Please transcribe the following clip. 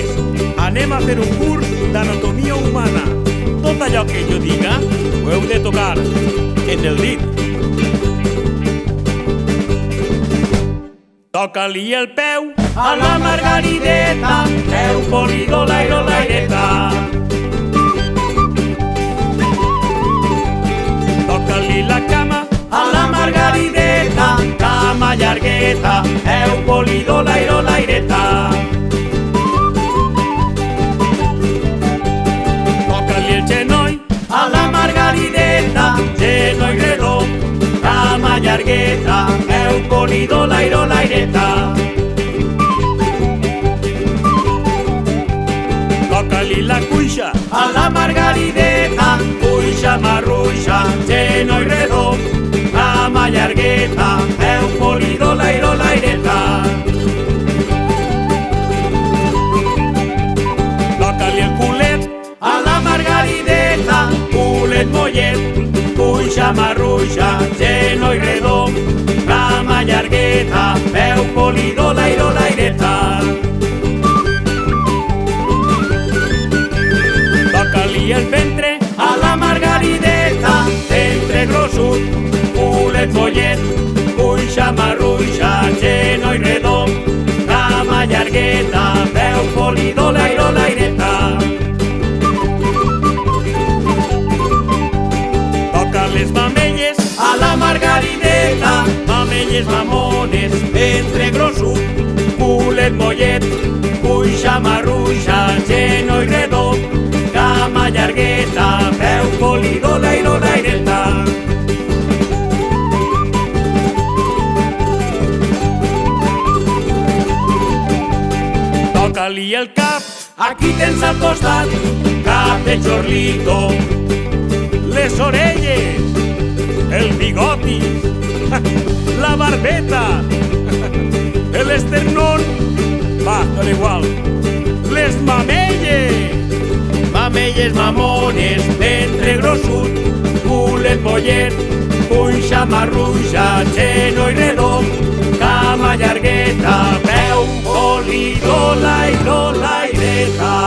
Mamelles, anem a fer un curs d'anatomia humana. Tot allò que jo diga ho heu de tocar en el dit. Toca-li el peu a la Margarideta, Eupolido l'aireta. Toca-li la cama a la Margarideta, cama llargueta, Eupolido l'aireta. Toca-li el genoll a la Margarideta, genoll redó, cama llargueta, Eupolido l'aireta. Toca-li la cuixa a la Margarideta, cuixa marruixa, genoll redó, cama llargueta, Eupolido l'aireta. Toca-li el culet a la Margarideta, culet mollet, cuixa marruixa, genoll redó, cama llargueta, Eupolido l'aireta. Toca-li el ventre a la Margarideta, ventre grossut, culet mollet, cuixa marruixa, genoll redó, cama llargueta, Eupolido l'aireta. Toca les mamelles a la Margarideta, mamelles mamones, ventre grossut, culet mollet, cuixa marruixa, genoll redó, cama llargueta, Eupolido l'aireta. Toca-li el cap, aquí tens al costat, cap de chorlito, les orelles, el bigotis, la barbeta, el esternón, va, da igual, les mamelles, mamelles mamones, ventre grossut, culet mollet, cuixa marruixa, genoll redó, cama llargueta, Eupolido l'aireta.